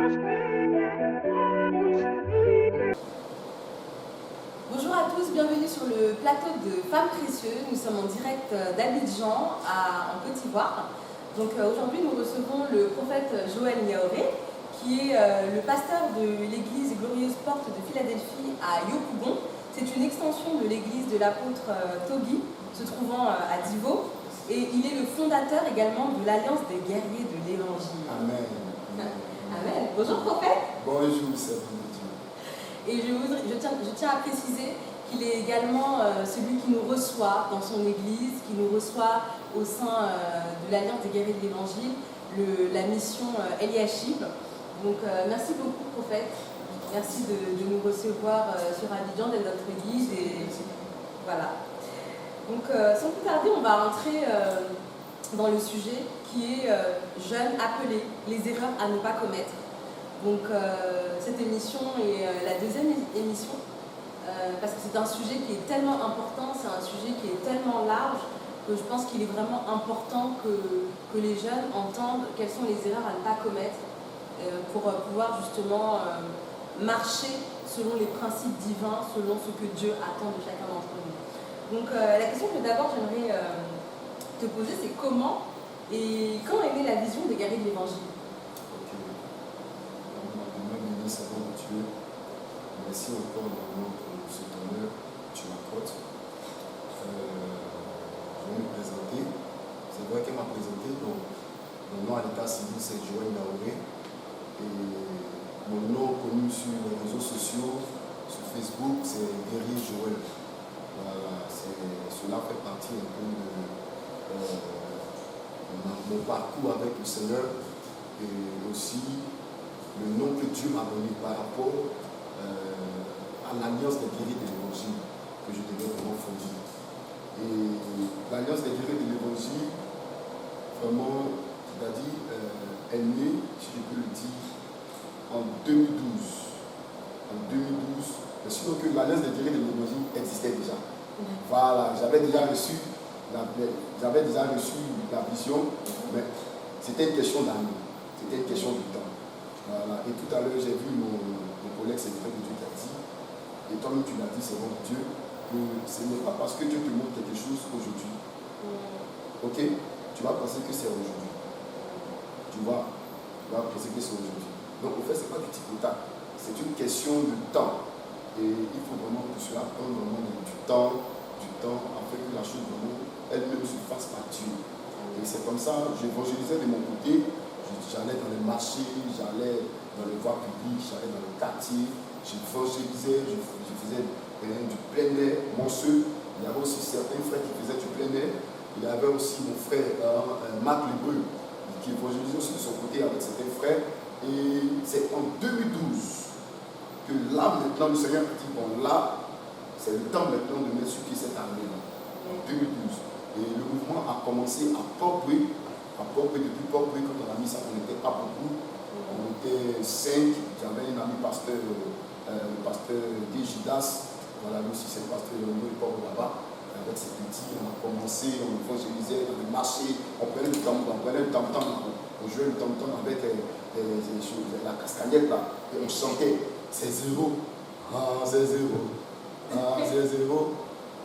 Bonjour à tous, bienvenue sur le plateau de Femmes Précieuses. Nous sommes en direct d'Abidjan, en Côte d'Ivoire. Donc aujourd'hui, nous recevons le prophète Joël Niaoré, qui est le pasteur de l'église Glorieuse Porte de Philadelphie à Yopougon. C'est une extension de l'église de l'apôtre Togi, se trouvant à Divo. Et il est le fondateur également de l'Alliance des guerriers de l'Évangile. Amen. Amen. Bonjour prophète. Bonjour, serviteur de Dieu. Et je tiens à préciser qu'il est également celui qui nous reçoit dans son église, qui nous reçoit au sein de l'Alliance des guerriers de l'Évangile, la mission Eliashib. Donc merci beaucoup prophète, merci de nous recevoir sur Abidjan, d'être notre guide. Et voilà. Donc sans plus tarder, on va entrer dans le sujet qui est jeunes appelés, les erreurs à ne pas commettre. Donc cette émission est la deuxième émission parce que c'est un sujet qui est tellement important, c'est un sujet qui est tellement large que je pense qu'il est vraiment important que les jeunes entendent quelles sont les erreurs à ne pas commettre pour pouvoir justement marcher selon les principes divins, selon ce que Dieu attend de chacun d'entre nous. Donc la question que d'abord j'aimerais te poser, c'est comment et quand est née la vision des guerriers de l'Évangile? Savant de Dieu, merci encore pour cet honneur que tu m'accordes. Je vais me présenter. C'est vrai qu'elle m'a présenté. Donc, mon nom à l'état civil, c'est Joël Niaoré. Et mon nom connu sur les réseaux sociaux, sur Facebook, c'est Guerrier Joël. Voilà, cela fait partie un peu de mon parcours avec le Seigneur et aussi le nom que Dieu m'a donné par rapport à l'Alliance des guerriers de l'Évangile que je devais vraiment fonder. Et l'Alliance des guerriers de l'Évangile, vraiment, c'est-à-dire, est née, si je peux le dire, en 2012. En 2012, mais sinon que l'Alliance des guerriers de l'Évangile existait déjà. Voilà, j'avais déjà reçu la vision, mais c'était une question d'année, c'était une question de temps. Voilà. Et tout à l'heure, j'ai vu mon collègue serviteur de Dieu qui a dit, et toi-même tu l'as dit, c'est bon Dieu, que ce n'est pas parce que Dieu te montre quelque chose aujourd'hui. Ok? Tu vas penser que c'est aujourd'hui. Tu vas penser que c'est aujourd'hui. Donc, au fait, ce n'est pas du tic-tac. C'est une question de temps. Et il faut vraiment que cela prenne vraiment du temps, afin que la chose vraiment, elle-même se fasse par Dieu. Et c'est comme ça, j'évangélisais de mon côté. J'allais dans les marchés, j'allais dans les voies publiques, j'allais dans le quartier, j'évangélisais, je faisais du plein air, mon soeur. Il y avait aussi certains frères qui faisaient du plein air. Il y avait aussi mon frère Marc Lebreu qui évangélisait aussi de son côté avec certains frères. Et c'est en 2012 que là maintenant le Seigneur me dit, bon là, c'est le temps maintenant de mettre sur pied cette armée-là. En 2012. Et le mouvement a commencé à Port-Boué. Depuis Port-Boué, quand on a mis ça, on n'était pas beaucoup. On était 5. J'avais un ami pasteur, le pasteur Dégidas. Voilà, lui aussi c'est le pasteur de Port là-bas. Avec ses petits, on a commencé, on évangélisait dans les marchés, on prenait le tam-tam, on jouait le tam-tam avec la castagnette là, et on chantait, c'est zéro, ah c'est zéro, ah c'est zéro,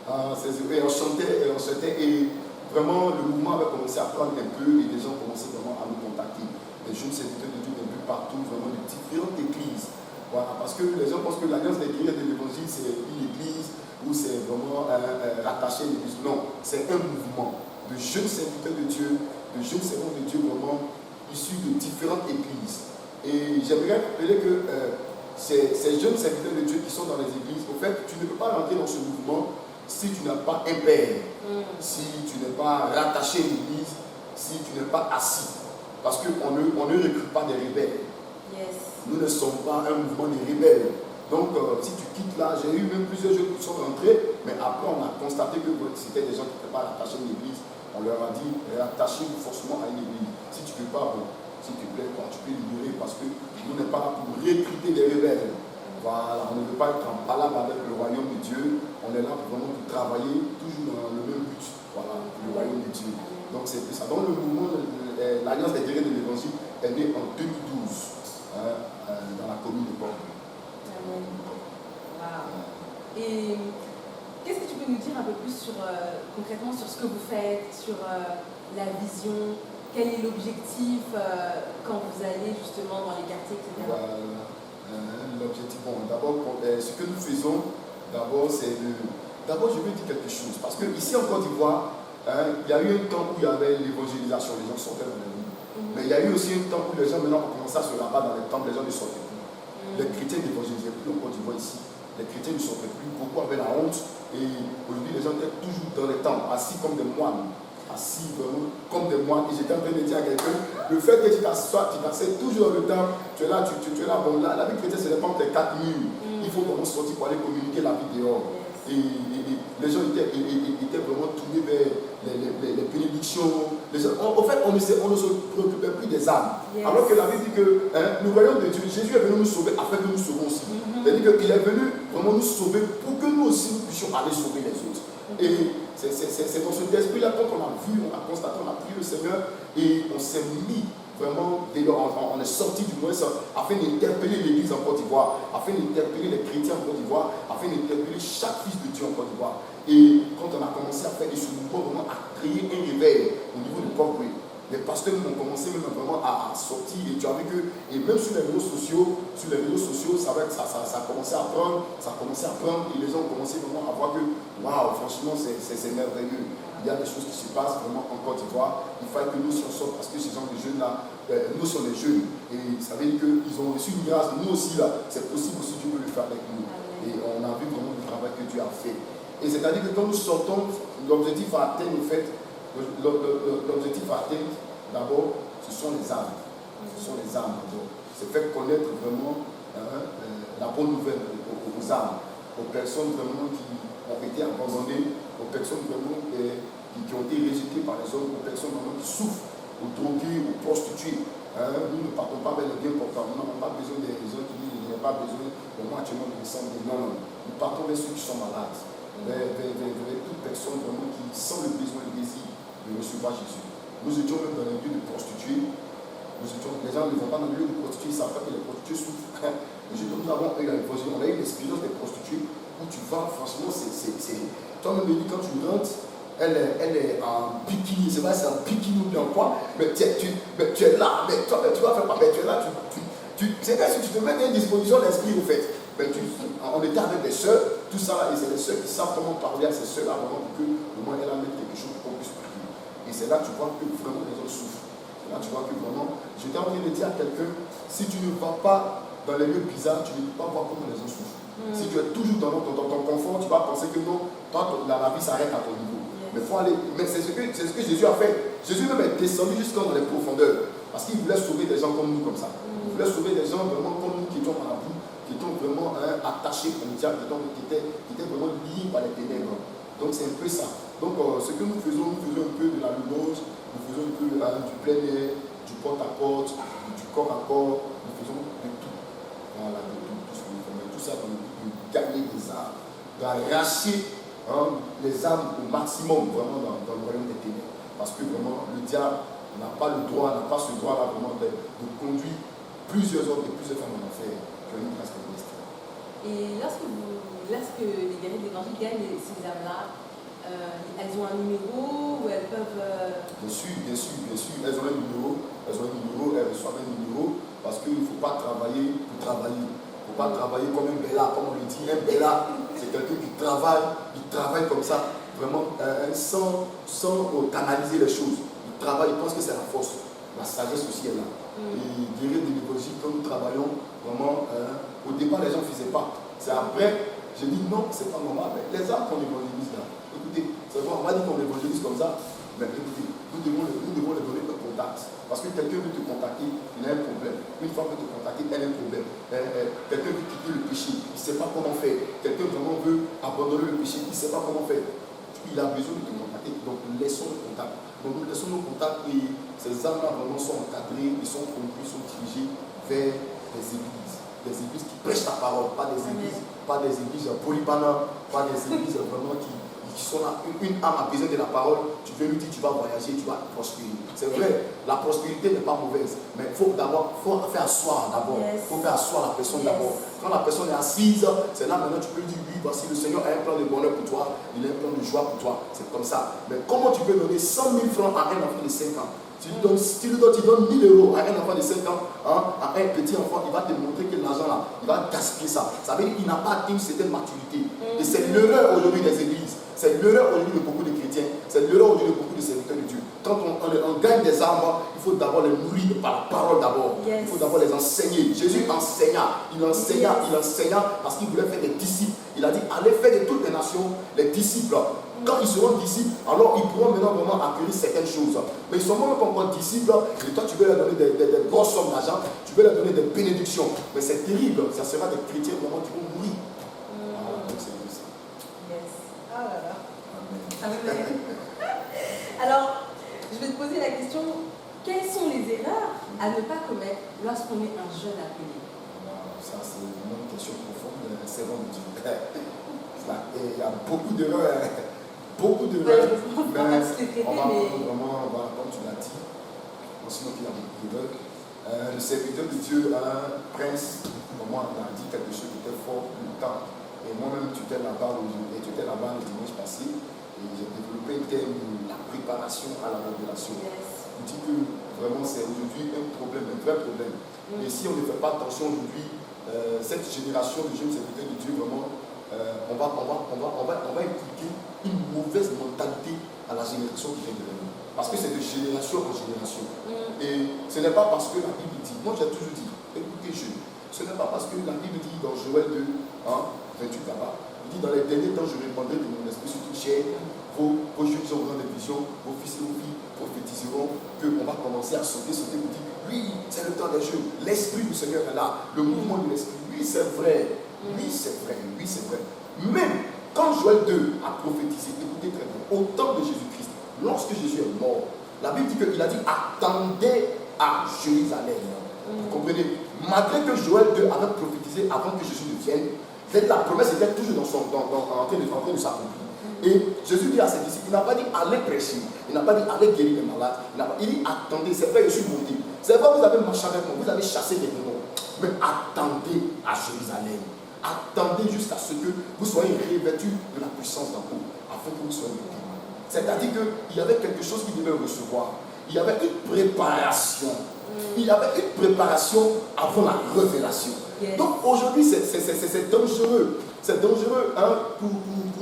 ah c'est zéro, et on chantait, et vraiment, le mouvement avait commencé à prendre un peu et les gens commençaient vraiment à nous contacter. Les jeunes serviteurs de Dieu un peu partout, vraiment de différentes églises. Voilà, parce que les gens pensent que l'Alliance des guerriers de l'Évangile, c'est une église où c'est vraiment rattaché à l'église. Non, c'est un mouvement de jeunes serviteurs de Dieu, de jeunes servants de Dieu vraiment issus de différentes églises. Et j'aimerais rappeler que ces jeunes serviteurs de Dieu qui sont dans les églises, au fait, tu ne peux pas rentrer dans ce mouvement si tu n'as pas un père, si tu n'es pas rattaché à l'église, si tu n'es pas assis. Parce qu'on ne recrute pas des rebelles. Yes. Nous ne sommes pas un mouvement de rebelles. Donc, si tu quittes là, j'ai eu même plusieurs jeunes qui sont rentrés, mais après on a constaté que c'était des gens qui n'étaient pas rattachés à l'église. On leur a dit, rattachez-vous forcément à une église. Si tu ne peux pas, bon, s'il te plaît, tu peux libérer parce que nous n'est pas là pour recruter les rebelles. Voilà, on ne veut pas être en palabre avec le royaume de Dieu. On est là pour vraiment pour travailler toujours dans le même but. Voilà, le royaume de Dieu. Donc c'est ça. Donc le mouvement, l'Alliance des guerriers de l'Évangile est née en 2012. un peu plus sur, concrètement sur ce que vous faites, sur la vision, quel est l'objectif quand vous allez justement dans les quartiers, etc. L'objectif, bon, d'abord, ce que nous faisons, d'abord, c'est de... D'abord, je veux dire quelque chose, parce qu'ici en Côte d'Ivoire, il y a eu un temps où il y avait l'évangélisation, les gens sortaient dans les rues. Mais il y a eu aussi un temps où les gens maintenant ont commencé à se rabattre dans les temples, les gens ne sortaient plus. Les chrétiens n'évangélisaient plus en Côte d'Ivoire ici. Les chrétiens ne sortaient plus, beaucoup avaient la honte. Et aujourd'hui, les gens étaient toujours dans les temples, assis comme des moines. Assis vraiment comme des moines. Et j'étais en train de dire à quelqu'un, le fait que tu t'assieds toujours dans le temple, tu es là, tu es là, bon, la vie chrétienne, c'est pas tes 4 murs. Il faut vraiment sortir pour aller communiquer la vie dehors. Et les gens étaient vraiment tournés vers les bénédictions. En fait, on ne se préoccupait plus des âmes. Yes. Alors que la Bible dit que nous voyons de Dieu. Jésus est venu nous sauver afin que nous sauvons aussi. C'est-à-dire qu'il est venu vraiment nous sauver pour que nous aussi nous puissions aller sauver les autres. Et c'est dans cet esprit-là, quand on a vu, on a constaté, on a prié le Seigneur et on s'est mis vraiment, on est sorti du moins afin d'interpeller l'église en Côte d'Ivoire, afin d'interpeller les chrétiens en Côte d'Ivoire, afin d'interpeller chaque fils de Dieu en Côte d'Ivoire. Et quand on a commencé à faire ce mouvement vraiment à créer un réveil au niveau du peuple, les pasteurs ont commencé même vraiment à sortir. Et tu as vu que, et même sur les réseaux sociaux, ça a commencé à prendre, et les gens ont commencé vraiment à voir que, waouh, franchement, c'est merveilleux. Il y a des choses qui se passent vraiment en Côte d'Ivoire. Il faut que nous s'en sortent parce que ces gens de jeunes-là, nous sommes les jeunes. Et ça veut dire qu'ils ont reçu une grâce. Nous aussi, là, c'est possible aussi, Dieu peut le faire avec nous. Et on a vu vraiment le travail que Dieu a fait. Et c'est-à-dire que quand nous sortons, l'objectif à atteindre, en fait, l'objectif à atteindre, d'abord, ce sont les âmes. Ce sont les âmes. C'est faire connaître vraiment la bonne nouvelle aux âmes, aux personnes vraiment qui ont été abandonnées, aux personnes vraiment qui ont été rejetées par les hommes, aux personnes vraiment qui souffrent, aux drogués, aux prostituées. Nous ne partons pas vers les bien portants. Nous n'avons pas besoin des gens qui disent qu'il n'y a pas besoin de moi actuellement de descendre. Non. Nous partons vers ceux qui sont malades, vers toute personne vraiment qui sent le besoin, le désir de recevoir Jésus. Nous étions même dans les lieux de prostituées. Les gens ne vont pas dans les lieux de prostituées, ils ne savent pas que les prostituées souffrent. Nous avons eu l'expérience des prostituées où tu vas, franchement, toi-même, quand tu rentres, elle est en bikini, c'est vrai, c'est en bikini ou bien quoi, mais tu es là, mais toi, tu vas faire quoi, mais tu es là, c'est comme si tu te mets à une disposition d'esprit, au fait. Mais on était avec des soeurs, tout ça là, et c'est les soeurs qui savent comment parler à ces soeurs-là, vraiment, pour que au moins elle amène quelque chose pour qu'on puisse prier. Et c'est là que tu vois que vraiment les gens souffrent. C'est là que tu vois que vraiment, j'étais en train de dire à quelqu'un, si tu ne vas pas dans les lieux bizarres, tu ne peux pas voir comment les gens souffrent. Si tu es toujours dans ton confort, tu vas penser que non, toi, la vie s'arrête à ton niveau. Mais il faut aller. Mais c'est ce que Jésus a fait. Jésus même est descendu jusqu'à dans les profondeurs. Parce qu'il voulait sauver des gens comme nous, comme ça. Il voulait sauver des gens vraiment comme nous qui étions dans la boue, qui étaient vraiment attachés au diable, qui étaient vraiment liés par les ténèbres. Donc c'est un peu ça. Donc ce que nous faisons un peu de la louange, nous faisons un peu du plein air, du porte-à-porte, du corps à corps, nous faisons de tout. Voilà, de tout ce que nous faisons. Tout ça dans le but de gagner des âmes, d'arracher les âmes au maximum vraiment dans le royaume des ténèbres. Parce que vraiment le diable n'a pas ce droit-là vraiment de conduire plusieurs hommes et plusieurs femmes en enfer qui ont une grâce comme l'Est. Et lorsque les guerriers de l'évangile gagnent ces âmes-là, elles ont un numéro ou elles peuvent... Bien sûr, elles ont un numéro, elles reçoivent un numéro parce qu'il ne faut pas travailler pour travailler. Il ne faut pas travailler comme un bella, comme on le dit. Un bella, c'est quelqu'un qui travaille comme ça, vraiment sans canaliser les choses. Il travaille, il pense que c'est la force. La sagesse aussi est là. Et guérir de l'évangile, quand nous travaillons, vraiment, au départ, les gens ne faisaient pas. C'est après, j'ai dit non, c'est pas normal. Mais les âmes qu'on évangélise là, écoutez, c'est vrai, on m'a dit qu'on évangélise comme ça, mais écoutez, nous devons les donner un contact. Parce que quelqu'un veut te contacter, il a un problème. Une femme veut te contacter, elle a un problème. Quelqu'un veut quitter le péché, il ne sait pas comment faire. Quelqu'un vraiment veut abandonner le péché, il ne sait pas comment faire. Il a besoin de te contacter, donc laissons le contact. Donc nous laissons nos contacts et ces âmes-là vraiment sont encadrées, ils sont conduits, sont dirigés vers les églises. Des églises qui prêchent la parole, pas des églises polybanas, pas des églises vraiment qui sont là, une âme a besoin de la parole, tu veux lui dire tu vas voyager, tu vas prospérer. C'est vrai, la prospérité n'est pas mauvaise, mais il faut faire asseoir d'abord. Il faut faire asseoir la personne d'abord. Quand la personne est assise, c'est là maintenant tu peux lui dire oui, voici le Seigneur a un plan de bonheur pour toi, il a un plan de joie pour toi. C'est comme ça. Mais comment tu peux donner 100 000 francs à un enfant de 5 ans? Tu donnes 1000 euros à un enfant de 5 ans, à un petit enfant, il va te montrer que l'argent là, il va gaspiller ça. Ça veut dire qu'il n'a pas atteint une certaine maturité. Et c'est l'erreur aujourd'hui des églises. C'est l'erreur aujourd'hui de beaucoup de chrétiens. C'est l'erreur aujourd'hui de beaucoup de serviteurs de Dieu. Quand on gagne des armes, il faut d'abord les nourrir par la parole d'abord. Il faut d'abord les enseigner. Jésus enseigna. Il enseigna parce qu'il voulait faire des disciples. Il a dit, allez faire de toutes les nations les disciples. Quand ils seront disciples, alors ils pourront maintenant vraiment acquérir certaines choses. Mais ils ne sont même pas encore disciples. Et toi, tu veux leur donner des grosses sommes d'argent. Tu veux leur donner des bénédictions. Mais c'est terrible. Ça sera des chrétiens vraiment qui vont mourir. Donc c'est comme ça. Yes. Ah là là. Amen. Alors, je vais te poser la question, quelles sont les erreurs à ne pas commettre lorsqu'on est un jeune appelé? Ça, c'est vraiment une question profonde. C'est bon, Dieu. Il y a beaucoup d'erreurs. Beaucoup d'erreurs. On va pas se les traiter, mais... Vraiment, comme tu l'as dit, sinon qu'il y a beaucoup d'erreurs. Le serviteur de Dieu, un prince, pour moi, on a dit quelque chose qui était fort pour le temps. Et moi-même, tu étais là-bas le dimanche passé. Et j'ai développé le thème de la préparation à la révélation. Je dis que vraiment c'est aujourd'hui un problème, un vrai problème. Et si on ne fait pas attention aujourd'hui, cette génération de jeunes serviteurs de Dieu, vraiment, on va impliquer une mauvaise mentalité à la génération qui vient de nous. Parce que c'est de génération en génération. Et ce n'est pas parce que la Bible dit, moi j'ai toujours dit, écoutez jeunes, ce n'est pas parce que la Bible dit dans Joël 2, 28 là-bas, il dit dans les derniers temps je répandrai de mon esprit sur toute chair, vos jeunes auront des visions, vos fils et vos filles prophétiseront, qu'on va commencer à sauter pour dire, oui, c'est le temps des jeunes, l'esprit du Seigneur est là, le mouvement de l'esprit, oui c'est vrai, oui c'est vrai, oui c'est vrai. Même quand Joël 2 a prophétisé, écoutez très bien, au temps de Jésus-Christ, lorsque Jésus est mort, la Bible dit qu'il a dit, attendez à Jérusalem. Vous comprenez? Malgré que Joël 2 avait prophétisé avant que Jésus ne vienne, la promesse était toujours en train de s'accomplir. Et Jésus dit à ses disciples, il n'a pas dit allez prêcher, il n'a pas dit allez guérir les malades, il dit attendez, c'est vrai, je suis monté. C'est vrai, vous avez marché avec moi, vous avez chassé des démons, mais attendez à Jérusalem. Attendez jusqu'à ce que vous soyez revêtus de la puissance d'en haut, afin que vous soyez témoins. C'est-à-dire qu'il y avait quelque chose qu'il devait recevoir. Il y avait une préparation. Il y avait une préparation avant la révélation. Donc aujourd'hui, c'est dangereux. C'est dangereux pour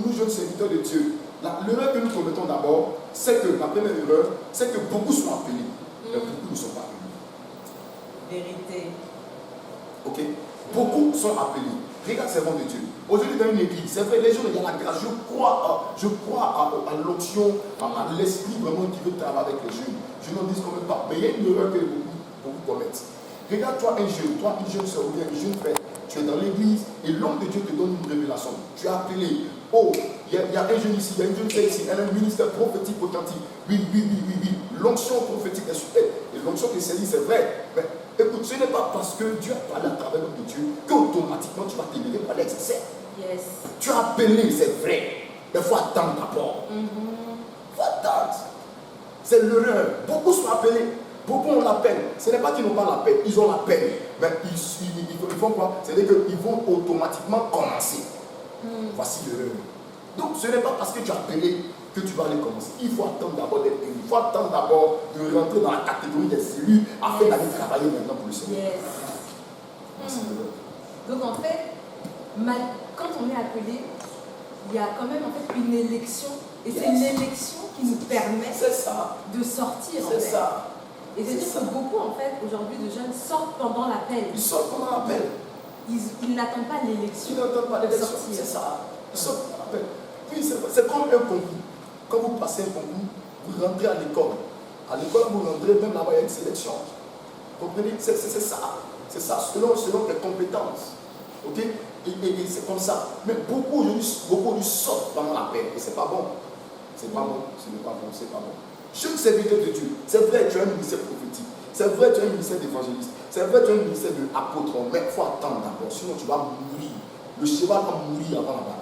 nous jeunes serviteurs de Dieu. L'erreur que nous commettons d'abord, c'est que la première erreur, c'est que beaucoup sont appelés, mais beaucoup ne sont pas appelés. Vérité. Ok? Beaucoup sont appelés. Regarde, servant de Dieu. Aujourd'hui, dans une église, c'est vrai, les gens, il y a la grâce. Je crois à l'onction, à l'esprit vraiment qui veut travailler avec les jeunes. Je n'en dis quand même pas. Mais il y a une erreur que beaucoup commettent. Regarde-toi une jeune soeur ou bien un jeune frère. Tu es dans l'église et l'homme de Dieu te donne une révélation. Tu es appelé. Oh, il y a un jeune ici, il y a une jeune fille ici, elle a un ministère prophétique authentique. Oui. L'onction prophétique est super. Et l'onction que c'est dit, c'est vrai. Mais écoute, ce n'est pas parce que Dieu a parlé à travers l'homme de Dieu qu'automatiquement tu vas t'élever par l'excès. Tu as appelé, c'est vrai. Mais il faut attendre d'abord. Il faut attendre. C'est l'erreur. Beaucoup sont appelés. Beaucoup ont la peine. Ce n'est pas qu'ils n'ont pas la peine, ils ont la peine. Mais ils font quoi? C'est-à-dire qu'ils vont automatiquement commencer. Voici l'erreur. Donc ce n'est pas parce que tu as appelé que tu vas aller commencer. Il faut attendre d'abord d'être élu. Il faut attendre d'abord de rentrer dans la catégorie des élus afin d'aller travailler maintenant pour le Seigneur. Donc en fait, quand on est appelé, il y a quand même en fait une élection. Et c'est l'élection qui nous permet de sortir. C'est ça. Et c'est-à-dire que beaucoup, en fait, aujourd'hui, de jeunes sortent pendant l'appel. Ils sortent pendant l'appel. Ils n'attendent pas l'élection. Ils n'attendent pas l'élection. C'est ça. Ils sortent pendant l'appel. Puis c'est comme un concours. Quand vous passez un concours, vous rentrez à l'école. À l'école, vous rentrez, même là-bas, il y a une sélection. Vous comprenez? C'est ça. C'est ça, selon tes compétences. Ok? Et c'est comme ça. Mais beaucoup aujourd'hui sortent pendant l'appel. Et c'est pas bon. C'est pas bon. Ce n'est pas bon. C'est pas bon. Jeune serviteur de Dieu, c'est vrai, tu as un ministère prophétique, c'est vrai, tu as un ministère d'évangéliste, c'est vrai, tu as un ministère d'apôtre, mais il faut attendre d'abord, sinon tu vas mourir. Le cheval va mourir avant la bataille.